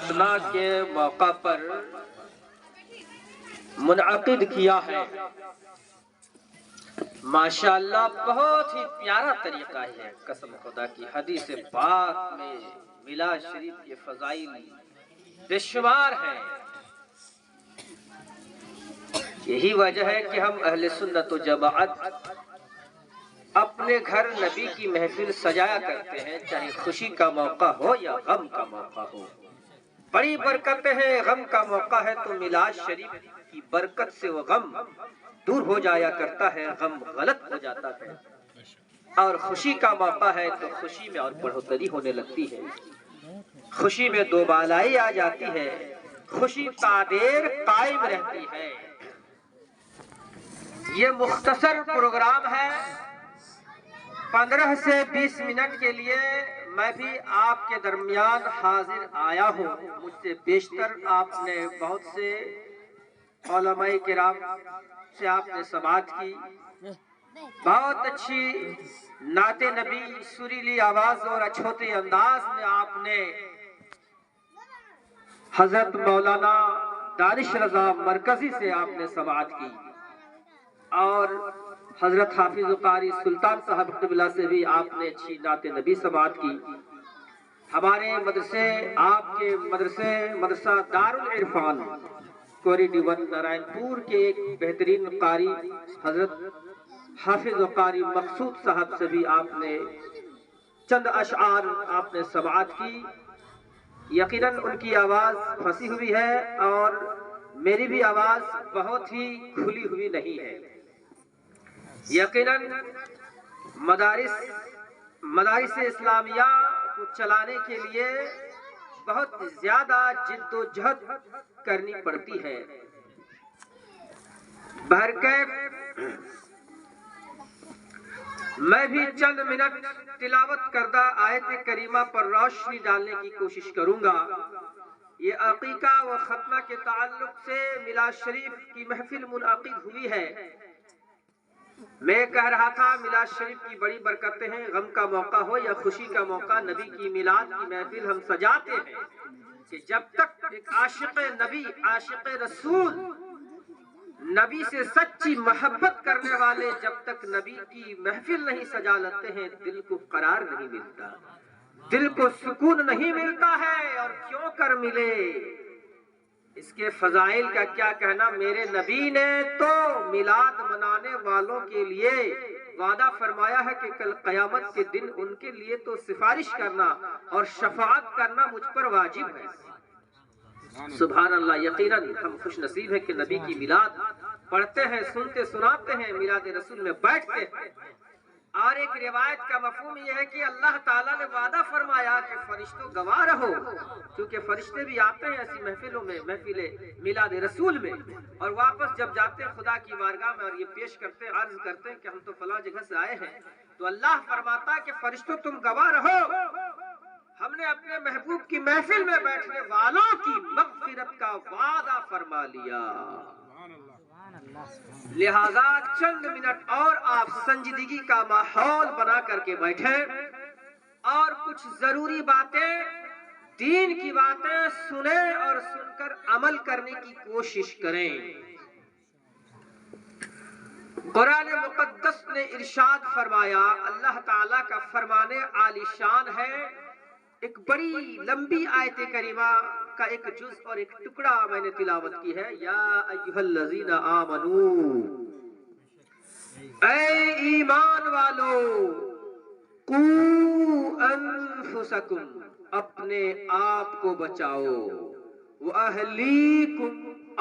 ختنہ کے موقع پر منعقد کیا ہے۔ ماشاءاللہ بہت ہی پیارا طریقہ ہے۔ قسم خدا کی حدیث پاک میں میلاد شریف کے فضائل بے شمار ہیں۔ یہی وجہ ہے کہ ہم اہل سنت و جماعت اپنے گھر نبی کی محفل سجایا کرتے ہیں، چاہے خوشی کا موقع ہو یا غم کا موقع ہو۔ بڑی برکت ہے۔ غم کا موقع ہے تو میلاد شریف کی برکت سے وہ غم دور ہو جایا کرتا ہے، غم غلط ہو جاتا ہے، اور خوشی کا موقع ہے تو خوشی میں اور بڑھوتری ہونے لگتی ہے، خوشی میں دو بالائی آ جاتی ہے، خوشی تعدیر قائم رہتی ہے۔ یہ مختصر پروگرام ہے، 15 سے 20 منٹ کے لیے میں بھی آپ کے درمیان حاضر آیا ہوں۔ مجھ سے بیشتر آپ نے بہت سے علماء کرام سے آپ نے سماعت کی، بہت اچھی نعت نبی سریلی آواز اور اچھوتے انداز میں آپ نے حضرت مولانا دانش رضا مرکزی سے آپ نے سماعت کی، اور حضرت حافظ قاری سلطان صاحب قبلہ سے بھی آپ نے اچھی نعت نبی سماعت کی۔ ہمارے مدرسے، آپ کے مدرسہ دارالعرفان کوری ڈیون نارائن پور کے ایک بہترین قاری حضرت حافظ قاری مقصود صاحب سے بھی آپ نے چند اشعار آپ نے سماعت کی۔ یقیناً ان کی آواز پھنسی ہوئی ہے اور میری بھی آواز بہت ہی کھلی ہوئی نہیں ہے۔ یقیناً مدارس اسلامیہ کو چلانے کے لیے بہت زیادہ جد و جہد کرنی پڑتی ہے۔ بہرکیف میں بھی چند منٹ تلاوت کردہ آیت کریمہ پر روشنی ڈالنے کی کوشش کروں گا۔ یہ عقیقہ و ختنہ کے تعلق سے میلاد شریف کی محفل منعقد ہوئی ہے۔ میں کہہ رہا تھا میلاد شریف کی بڑی برکتیں ہیں، غم کا موقع ہو یا خوشی کا موقع، نبی کی میلاد کی محفل ہم سجاتے ہیں کہ جب تک ایک عاشق نبی، عاشق رسول، نبی سے سچی محبت کرنے والے جب تک نبی کی محفل نہیں سجا لیتے ہیں، دل کو قرار نہیں ملتا، دل کو سکون نہیں ملتا ہے، اور کیوں کر ملے۔ اس کے فضائل کا کیا کہنا۔ میرے نبی نے تو میلاد منانے والوں کے لیے وعدہ فرمایا ہے کہ کل قیامت کے دن ان کے لیے تو سفارش کرنا اور شفاعت کرنا مجھ پر واجب ہے۔ سبحان اللہ۔ یقیناً ہم خوش نصیب ہیں کہ نبی کی میلاد پڑھتے ہیں، سنتے سناتے ہیں، میلاد رسول میں بیٹھتے ہیں۔ اور ایک روایت کا مفہوم یہ ہے کہ اللہ تعالیٰ نے وعدہ فرمایا کہ فرشتوں گواہ رہو، کیونکہ فرشتے بھی آتے ہیں ایسی محفلوں میں، محفل میلاد رسول میں، اور واپس جب جاتے ہیں خدا کی بارگاہ میں اور یہ پیش کرتے ہیں، عرض کرتے ہیں کہ ہم تو فلاں جگہ سے آئے ہیں، تو اللہ فرماتا ہے کہ فرشتوں تم گواہ رہو، ہم نے اپنے محبوب کی محفل میں بیٹھنے والوں کی مغفرت کا وعدہ فرما لیا۔ لہذا چند منٹ اور آپ سنجیدگی کا ماحول بنا کر کے بیٹھیں اور کچھ ضروری باتیں، دین کی باتیں سنیں اور سن کر عمل کرنے کی کوشش کریں۔ قرآن مقدس نے ارشاد فرمایا، اللہ تعالیٰ کا فرمانے عالی شان ہے۔ ایک بڑی لمبی آیت کریمہ کا ایک جز اور ایک ٹکڑا میں نے تلاوت کی ہے۔ یا ایھا الذین آمنو، اے ایمان والو، قوا انفسکم، اپنے آپ کو بچاؤ، واہلیکم،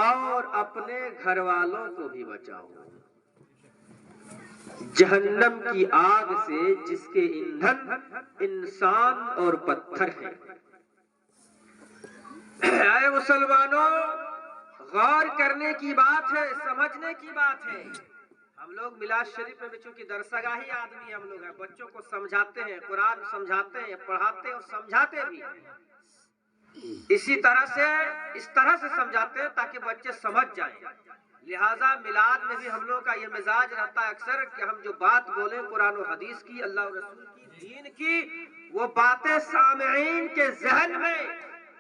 اور اپنے گھر والوں کو بھی بچاؤ، جہنم کی آگ سے جس کے ایندھن انسان اور پتھر ہیں۔ اے مسلمانوں، غور کرنے کی بات ہے، سمجھنے کی بات ہے۔ ہم لوگ میلاد شریف میں بچوں کی درسگاہی آدمی ہم لوگ ہیں، بچوں کو سمجھاتے ہیں، قرآن سمجھاتے ہیں، پڑھاتے ہیں اور سمجھاتے بھی ہیں۔ اس طرح سے سمجھاتے ہیں تاکہ بچے سمجھ جائیں۔ لہٰذا میلاد میں بھی ہم لوگوں کا یہ مزاج رہتا ہے اکثر کہ ہم جو بات بولیں قرآن و حدیث کی، اللہ و رسول کی، دین کی، وہ باتیں سامعین کے ذہن میں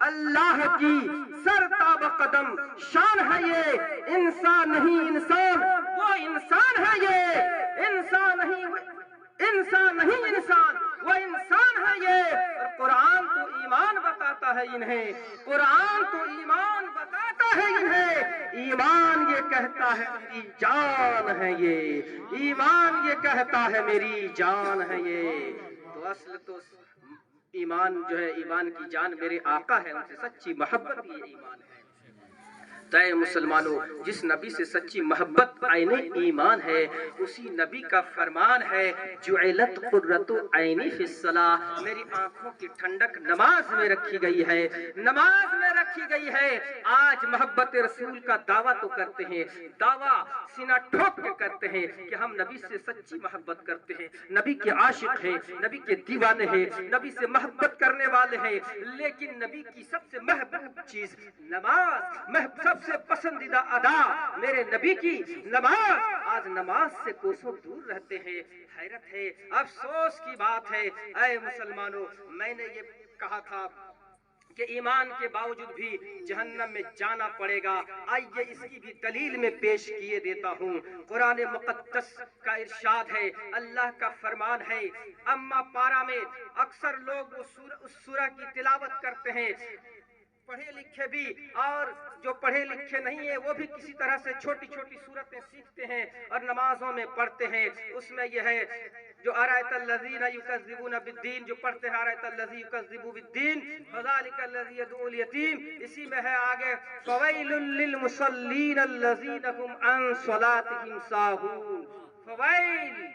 اللہ کی سرتاب قدم شان ہے یہ، انسان نہیں انسان وہ انسان ہے یہ، انسان نہیں انسان وہ انسان ہے یہ۔ اور قرآن تو ایمان بتاتا ہے انہیں، قرآن تو ایمان بتاتا ہے انہیں، ایمان یہ کہتا ہے میری جان ہے یہ، ایمان یہ کہتا ہے میری جان ہے یہ۔ تو اصل تو ایمان جو ہے، ایمان کی جان میرے آقا ہے، ان سے سچی محبت یہ ایمان ہے۔ اے مسلمانوں، جس نبی سے سچی محبت عین ایمان ہے، اسی نبی کا فرمان ہے جعلت قرۃ عینی فی الصلاۃ، میری آنکھوں کی ٹھنڈک نماز میں رکھی گئی ہے، نماز میں رکھی گئی ہے۔ آج محبت رسول کا دعویٰ تو کرتے ہیں، دعویٰ سینہ ٹھوک کے کرتے ہیں کہ ہم نبی سے سچی محبت کرتے ہیں، نبی کے عاشق ہیں، نبی کے دیوانے ہیں، نبی سے محبت کرنے والے ہیں، لیکن نبی کی سب سے محبوب چیز نماز، سب سے پسندیدہ ادا میرے نبی کی نماز، آج نماز سے کوسوں دور رہتے ہیں۔ حیرت ہے، افسوس کی بات ہے۔ اے مسلمانوں، میں نے یہ کہا تھا کہ ایمان کے باوجود بھی جہنم میں جانا پڑے گا، آئیے اس کی بھی دلیل میں پیش کیے دیتا ہوں۔ قرآن مقدس کا ارشاد ہے، اللہ کا فرمان ہے، اما پارہ میں اکثر لوگ اس سورہ کی تلاوت کرتے ہیں، پڑھے لکھے بھی اور جو پڑھے لکھے نہیں ہیں وہ بھی کسی طرح سے چھوٹی چھوٹی صورتیں سیکھتے ہیں اور نمازوں میں پڑھتے ہیں۔ اس میں یہ ہے جو ارأیت الذین یکذبون بالدین، جو پڑھتے ہیں ارأیت الذی یکذب بالدین فذلک الذی یدعو الیتیم، اسی میں ہے آگے فویل للمصلین الذین هم عن صلاتهم ساہون، فویل،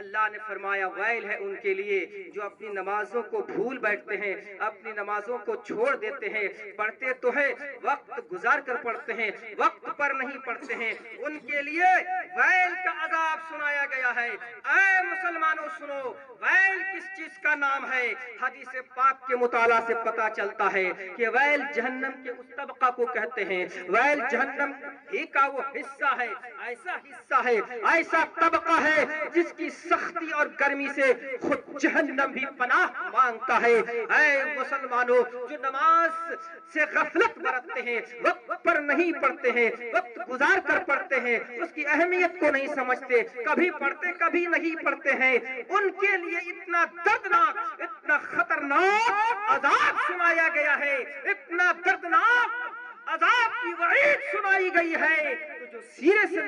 اللہ نے فرمایا ویل ہے ان کے لیے جو اپنی نمازوں کو بھول بیٹھتے ہیں، اپنی نمازوں کو چھوڑ دیتے ہیں، پڑھتے تو ہے وقت گزار کر پڑھتے ہیں، وقت پر نہیں پڑھتے ہیں، ان کے لیے ویل کا عذاب سنایا گیا ہے۔ اے مسلمانوں سنو، ویل کس چیز کا نام ہے؟ حدیث پاک کے مطالعہ سے پتا چلتا ہے کہ ویل جہنم کے اس طبقہ کو کہتے ہیں، ویل جہنم ہی کا وہ حصہ ہے، ایسا حصہ ہے، ایسا طبقہ ہے جس کی سختی اور گرمی سے خود جہنم بھی پناہ مانگتا ہے۔ اے مسلمانوں، جو نماز سے غفلت برتتے ہیں، وقت پر نہیں پڑھتے ہیں، وقت گزار کر پڑھتے ہیں، اس کی اہمیت کو نہیں سمجھتے، کبھی پڑھتے کبھی نہیں پڑھتے ہیں، ان کے لیے اتنا دردناک، اتنا خطرناک عذاب سنایا گیا ہے، اتنا دردناک عذاب کی وعید سنائی گئی ہے۔ تو جو سیرے سے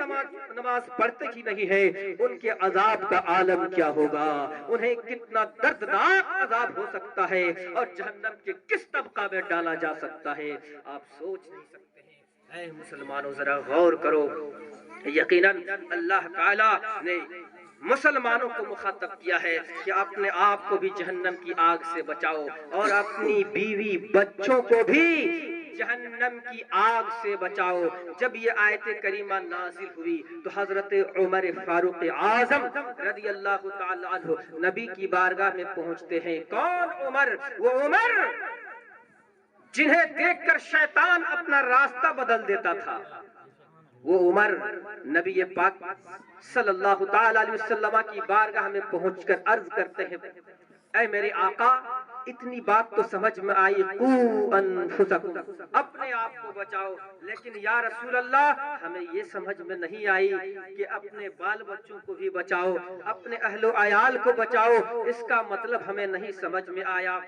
نماز پڑھتے ہی نہیں ہے، ان کے عذاب کا عالم کیا ہوگا، انہیں کتنا دردناک عذاب ہو سکتا ہے اور جہنم کے کس طبقہ میں ڈالا جا سکتا ہے، آپ سوچ نہیں سکتے ہیں۔ اے مسلمانوں ذرا غور کرو، یقیناً اللہ تعالیٰ نے مسلمانوں کو مخاطب کیا ہے کہ اپنے آپ کو بھی جہنم کی آگ سے بچاؤ اور اپنی بیوی بچوں کو بھی جہنم کی آگ سے بچاؤ۔ جب یہ آیت کریمہ نازل ہوئی تو حضرت عمر فاروق اعظم رضی اللہ تعالی عنہ نبی کی بارگاہ میں پہنچتے ہیں۔ کون عمر؟ وہ عمر جنہیں دیکھ کر شیطان اپنا راستہ بدل دیتا تھا، وہ عمر نبی پاک صلی اللہ تعالی علیہ وسلم کی بارگاہ میں پہنچ کر عرض کرتے ہیں، اے میرے آقا، اتنی بات تو سمجھ میں آئی، قو انفسکم، اپنے آپ کو بچاؤ، لیکن یا رسول اللہ ہمیں یہ سمجھ میں نہیں آئی کہ اپنے بال بچوں کو بھی بچاؤ، اپنے اہل و عیال کو بچاؤ، اس کا مطلب ہمیں نہیں سمجھ میں آیا۔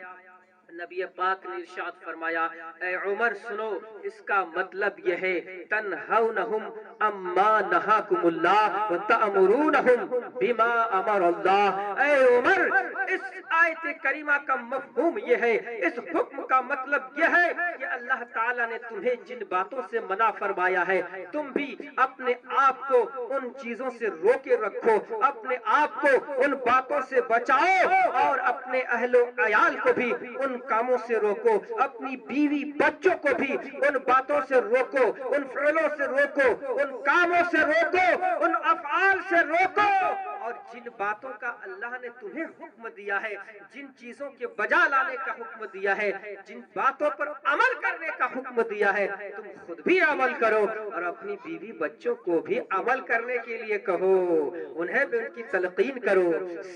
نبی پاک نے ارشاد فرمایا، اے عمر سنو، اس کا مطلب یہ ہے تنہونہم اما نہاکم اللہ وتأمرونہم بما امر اللہ۔ اے عمر، اس آیت کریمہ کا مفہوم یہ ہے، اس حکم کا مطلب یہ ہے کہ اللہ تعالیٰ نے تمہیں جن باتوں سے منع فرمایا ہے، تم بھی اپنے آپ کو ان چیزوں سے روکے رکھو، اپنے آپ کو ان باتوں سے بچاؤ اور اپنے اہل و عیال کو بھی ان کاموں سے روکو، اپنی بیوی بچوں کو بھی ان باتوں سے روکو، ان فعلوں سے روکو، ان کاموں سے روکو، ان افعال سے روکو، اور جن باتوں کا اللہ نے تمہیں حکم دیا ہے، جن چیزوں کے بجا لانے کا حکم دیا ہے، جن باتوں پر عمل کرنے کا حکم دیا ہے، تم خود بھی عمل کرو اور اپنی بیوی بچوں کو بھی عمل کرنے کے لیے کہو، انہیں بھی ان کی تلقین کرو،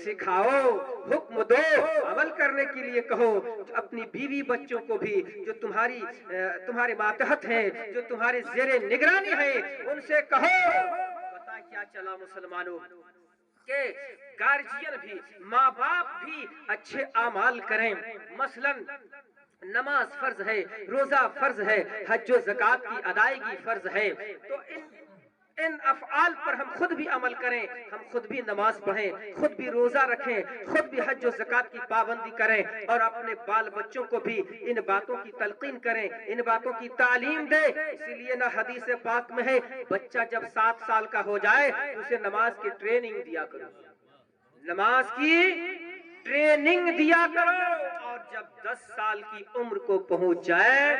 سکھاؤ، حکم دو، عمل کرنے کے لیے کہو۔ اپنی بیوی بچوں کو بھی جو تمہارے ماتحت ہیں، جو تمہارے زیر نگرانی ہیں، ان سے کہو۔ پتہ کیا چلا مسلمانوں کہ گارجین بھی، ماں باپ بھی اچھے اعمال کریں، مثلا نماز فرض ہے، روزہ فرض ہے، حج و زکوٰۃ کی ادائیگی فرض ہے، تو ان افعال پر ہم خود بھی عمل کریں، ہم خود بھی نماز پڑھیں، خود بھی روزہ رکھیں، خود بھی حج و زکوٰۃ کی پابندی کریں اور اپنے بال بچوں کو بھی ان باتوں کی تلقین کریں، ان باتوں کی تعلیم دیں۔ اسی لیے نہ حدیث پاک میں ہے بچہ جب 7 سال کا ہو جائے تو اسے نماز کی ٹریننگ دیا کرو، نماز کی ٹریننگ دیا کرو، اور جب 10 سال کی عمر کو پہنچ جائے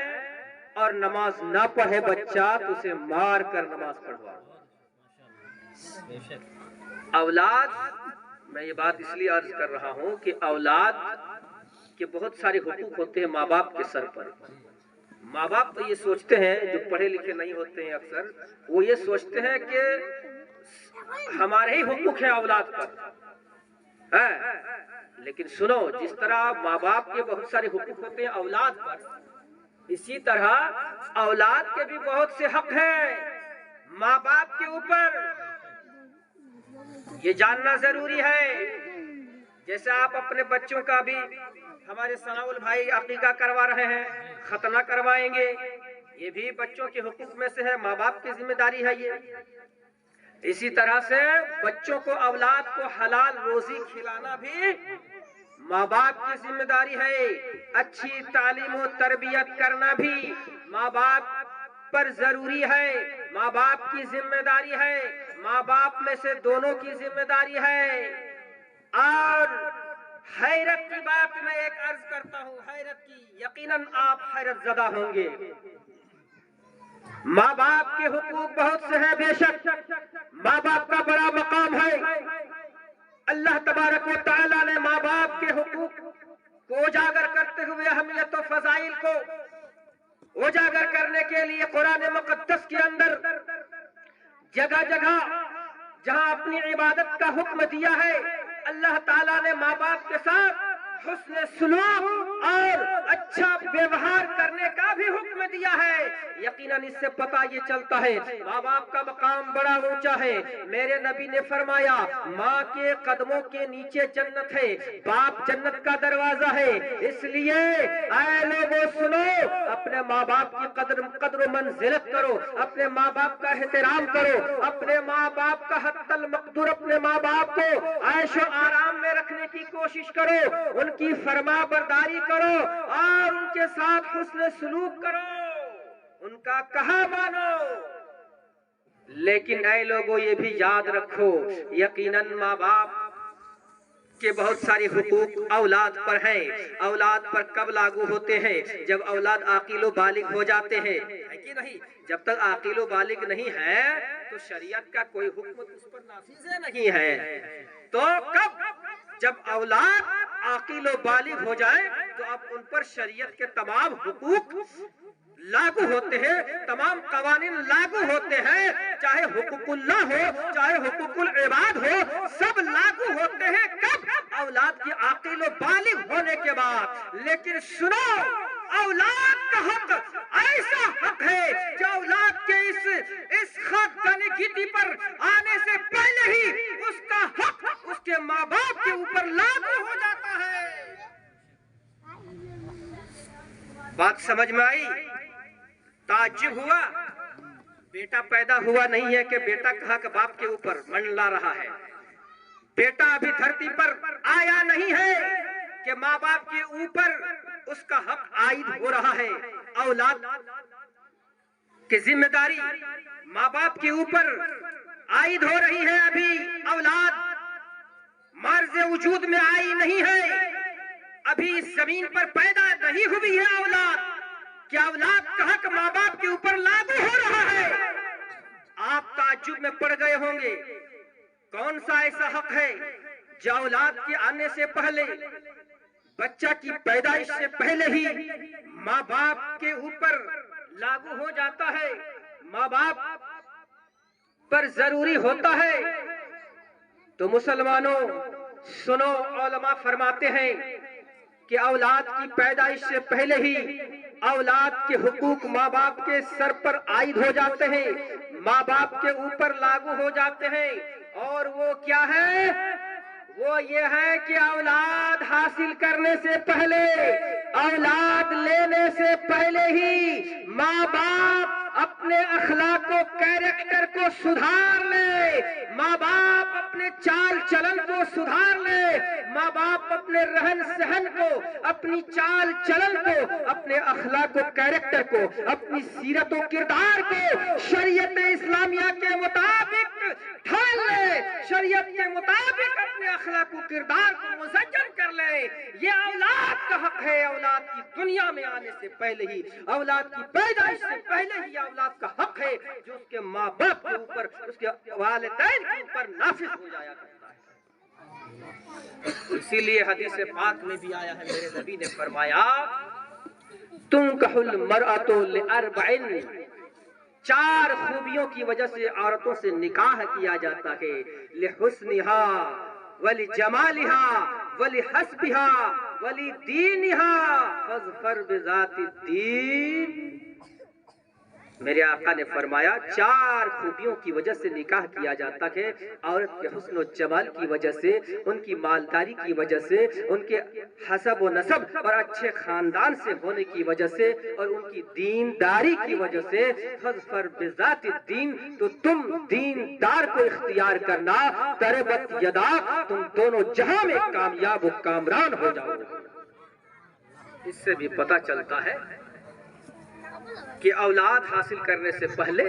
اور نماز نہ پڑھے بچہ تو اسے مار کر نماز پڑھواؤ۔ اولاد، میں یہ بات اس لیے عرض کر رہا ہوں کہ اولاد کے بہت سارے حقوق ہوتے ہیں ماں باپ کے سر پر۔ ماں باپ تو یہ سوچتے ہیں، جو پڑھے لکھے نہیں ہوتے ہیں اکثر، وہ یہ سوچتے ہیں کہ ہمارے ہی حقوق ہیں اولاد پر، لیکن سنو، جس طرح ماں باپ کے بہت سارے حقوق ہوتے ہیں اولاد پر، اسی طرح اولاد کے بھی بہت سے حق ہیں ماں باپ کے اوپر، یہ جاننا ضروری ہے۔ جیسے آپ اپنے بچوں کا بھی، ہمارے ثناء بھائی عقیقہ کروا رہے ہیں، ختنہ کروائیں گے، یہ بھی بچوں کے حقوق میں سے ہے، ماں باپ کی ذمہ داری ہے یہ۔ اسی طرح سے بچوں کو، اولاد کو حلال روزی کھلانا بھی ماں باپ کی ذمہ داری ہے، اچھی تعلیم و تربیت کرنا بھی ماں باپ پر ضروری ہے، ماں باپ کی ذمہ داری ہے، ماں باپ میں سے دونوں کی ذمہ داری ہے۔ اور حیرت کی بات میں ایک عرض کرتا ہوں، حیرت کی، یقیناً آپ حیرت زدہ ہوں گے۔ ماں باپ کے حقوق بہت سے ہیں، بے شک ماں باپ کا بڑا مقام ہے۔ اللہ تبارک و تعالی نے ماں باپ کے حقوق کو اجاگر کرتے ہوئے اہمیت و فضائل کو اجاگر کرنے کے لیے قرآن مقدس کے اندر جگہ جگہ جہاں اپنی عبادت کا حکم دیا ہے، اللہ تعالیٰ نے ماں باپ کے ساتھ حسن سلوک اور اچھا ویوہار کرنے کا بھی حکم دیا ہے۔ یقیناً اس سے پتہ یہ چلتا ہے ماں باپ کا مقام بڑا اونچا ہے۔ میرے نبی نے فرمایا ماں کے قدموں کے نیچے جنت ہے، باپ جنت کا دروازہ ہے۔ اس لیے اے لوگوں سنو، اپنے ماں باپ کی قدر و منزلت کرو، اپنے ماں باپ کا احترام کرو، اپنے ماں باپ کا حتی المقدور اپنے ماں باپ کو عیش و آرام میں رکھنے کی کوشش کرو، ان کی فرما برداری کرو اور ان کے ساتھ حسن سلوک کرو، ان کا کہا مانو۔ لیکن اے لوگوں یہ بھی یاد رکھو، یقیناً ماں باپ کے بہت سارے حقوق اولاد پر ہیں۔ اولاد پر کب لاگو ہوتے ہیں؟ جب اولاد عاقل و بالغ ہو جاتے ہیں، ہے کہ نہیں؟ جب تک عاقل و بالغ نہیں ہے تو شریعت کا کوئی حکم اس پر نافذ نہیں ہے۔ تو کب؟ جب اولاد عاقل و بالغ ہو جائے تو اب ان پر شریعت کے تمام حقوق لاگو ہوتے ہیں، تمام قوانین لاگو ہوتے ہیں، چاہے حقوق اللہ ہو چاہے حقوق العباد ہو، سب لاگو ہوتے ہیں۔ کب؟ اولاد کی عاقل و بالغ ہونے کے بعد۔ لیکن سنو، اولاد کا حق ایسا حق ہے جو اولاد کے اس خاندانگی پر آنے سے پہلے ہی اس کا حق اس کے ماں باپ کے اوپر لاگو ہو جاتا ہے۔ بات سمجھ میں آئی؟ تعجب ہوا؟ بیٹا پیدا ہوا نہیں ہے کہ بیٹا کہا کہ باپ کے اوپر منڈلا رہا ہے، بیٹا ابھی دھرتی پر آیا نہیں ہے کہ ماں باپ کے اوپر اس کا حق عائد ہو رہا ہے۔ اولاد کی ذمہ داری ماں باپ کے اوپر عائد ہو رہی ہے، ابھی اولاد مرز وجود میں آئی نہیں ہے، ابھی اس زمین پر پیدا نہیں ہوئی ہے اولاد، کیا اولاد کا حق ماں باپ کے اوپر لاگو ہو رہا ہے؟ آپ تعجب میں پڑ گئے ہوں گے، کون سا ایسا حق ہے جو اولاد کے آنے سے پہلے، بچہ کی پیدائش سے پہلے ہی ماں باپ کے اوپر لاگو ہو جاتا ہے، ماں باپ پر ضروری ہوتا ہے؟ تو مسلمانوں سنو، علماء فرماتے ہیں کہ اولاد کی پیدائش سے پہلے ہی اولاد کے حقوق ماں باپ کے سر پر عائد ہو جاتے ہیں، ماں باپ کے اوپر لاگو ہو جاتے ہیں، اور وہ کیا ہے؟ وہ یہ ہے کہ اولاد حاصل کرنے سے پہلے، اولاد لینے سے پہلے ہی ماں باپ اپنے اخلاق و کیریکٹر کو سدھار لے، ماں باپ اپنے چال چلن کو سدھار لے، ماں باپ اپنے رہن سہن کو، اپنی چال چلن کو، اپنے اخلاق و کیریکٹر کو، اپنی سیرت و کردار کو شریعت اسلامیہ کے مطابق ڈھال لے، شریعت کے مطابق اپنے اخلاق و کردار کو مزین کر لے۔ یہ اولاد کا حق ہے، اولاد کی دنیا میں آنے سے پہلے ہی، اولاد کی پیدائش سے پہلے ہی اولاد کا حق ہے جو اس کے ماں باپ کے اوپر، اس کے والدین کے اوپر نافذ ہو جایا کرتا ہے۔ اسی لیے حدیث پاک میں بھی آیا ہے، میرے نبی نے فرمایا تنکح المرأۃ لاربع، 4 خوبیوں کی وجہ سے عورتوں سے نکاح کیا جاتا ہے، لحسنہا ولجمالہا ولحسبہا ولدینہا فاظفر بذات الدین۔ میرے آقا نے فرمایا 4 خوبیوں کی وجہ سے نکاح کیا جاتا ہے، عورت کے حسن و جمال کی وجہ سے، ان کی مالداری کی وجہ سے، ان کے حسب و نسب اور اچھے خاندان سے ہونے کی وجہ سے، اور ان کی دینداری کی وجہ سے، فاظفر بذات الدین، تو تم دیندار کو اختیار کرنا، تربت یدا، تم دونوں جہاں میں کامیاب و کامران ہو جاؤ۔ اس سے بھی پتہ چلتا ہے کہ اولاد حاصل کرنے سے پہلے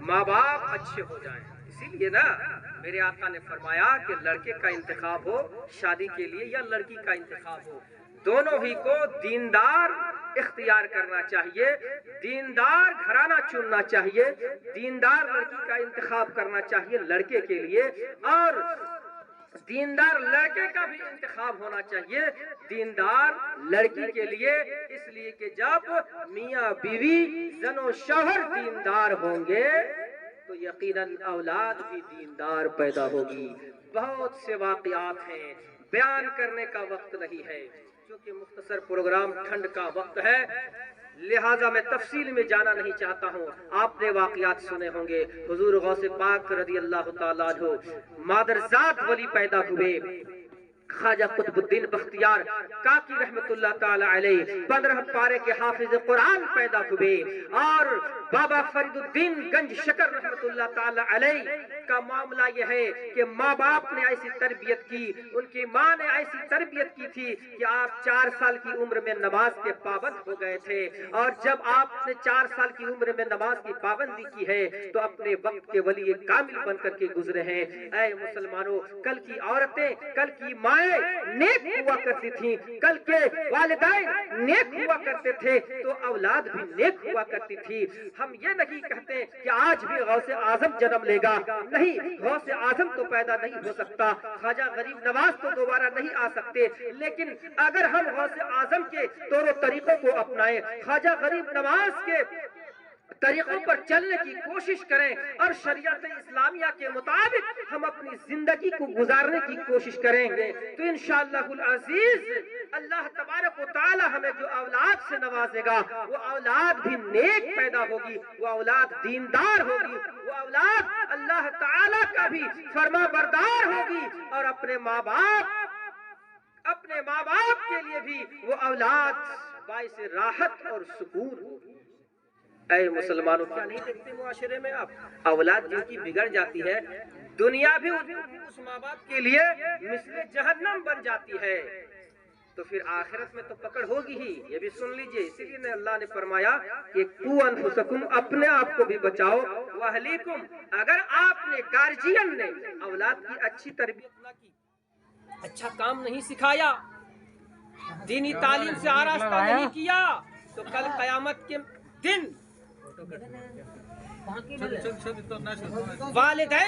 ماں باپ اچھے ہو جائیں۔ اسی لیے نا میرے آقا نے فرمایا کہ لڑکے کا انتخاب ہو شادی کے لیے یا لڑکی کا انتخاب ہو، دونوں ہی کو دیندار اختیار کرنا چاہیے، دیندار گھرانہ چننا چاہیے، دیندار لڑکی کا انتخاب کرنا چاہیے لڑکے کے لیے، اور دیندار لڑکے کا بھی انتخاب ہونا چاہیے دیندار لڑکی کے لیے، اس لیے کہ جب میاں بیوی زن و شوہر دیندار ہوں گے تو یقیناً اولاد بھی دیندار پیدا ہوگی۔ بہت سے واقعات ہیں، بیان کرنے کا وقت نہیں ہے، کیونکہ مختصر پروگرام ٹھنڈ کا وقت ہے، لہٰذا میں تفصیل میں جانا نہیں چاہتا ہوں۔ آپ نے واقعات سنے ہوں گے، حضور غوث پاک رضی اللہ تعالیٰ عنہ مادرزاد ولی پیدا ہوئے، خواجہ قطب الدین بختیار کاکی رحمت اللہ تعالی علیہ 15 پارے کے حافظ قرآن پیدا ہوئے، اور بابا فرید الدین گنج شکر رحمت اللہ تعالی علیہ کا معاملہ یہ ہے کہ ماں باپ نے ایسی تربیت کی، ان کی ماں نے ایسی تربیت کی تھی کہ آپ 4 سال کی عمر میں نماز کے پابند ہو گئے تھے، اور جب آپ نے 4 سال کی عمر میں نماز کی پابندی کی ہے تو اپنے وقت کے ولی کامل بن کر کے گزرے ہیں۔ اے مسلمانوں، کل کی عورتیں، کل کی مائیں نیک ہوا کرتی تھیں، کل کے والدین نیک ہوا کرتے تھے تو اولاد بھی نیک ہوا کرتی تھی۔ ہم یہ نہیں کہتے کہ آج بھی غوث اعظم جنم لے گا، نہیں، غوث اعظم تو پیدا نہیں ہو سکتا، خواجہ غریب نواز تو دوبارہ نہیں آ سکتے، لیکن اگر ہم غوث اعظم کے طور و طریقوں کو اپنائیں، خواجہ غریب نواز کے طریقوں پر چلنے کی کوشش کریں اور شریعت اسلامیہ کے مطابق ہم اپنی زندگی کو گزارنے کی کوشش کریں گے تو انشاءاللہ العزیز اللہ تبارک و تعالی ہمیں جو اولاد سے نوازے گا وہ اولاد بھی نیک پیدا ہوگی، وہ اولاد دیندار ہوگی، وہ اولاد اللہ تعالی کا بھی فرما بردار ہوگی، اور اپنے ماں باپ کے لیے بھی وہ اولاد باعث راحت اور سکون ہوگی۔ اے مسلمانوں، کیا نہیں دیکھتے معاشرے میں آپ اولاد جن کی بگڑ جاتی ہے، دنیا بھی اس ماں باپ کے لیے مثل جہنم بن جاتی ہے، تو پھر آخرت میں تو پکڑ ہوگی ہی، یہ بھی سن لیجئے۔ اسی لیے اللہ نے فرمایا کہ قو انفسکم، اپنے آپ کو بھی بچاؤ، واہلیکم، اگر آپ نے گارجین نے اولاد کی اچھی تربیت نہ کی، اچھا کام نہیں سکھایا، دینی تعلیم سے آراستہ نہیں کیا، تو کل قیامت کے دن والدین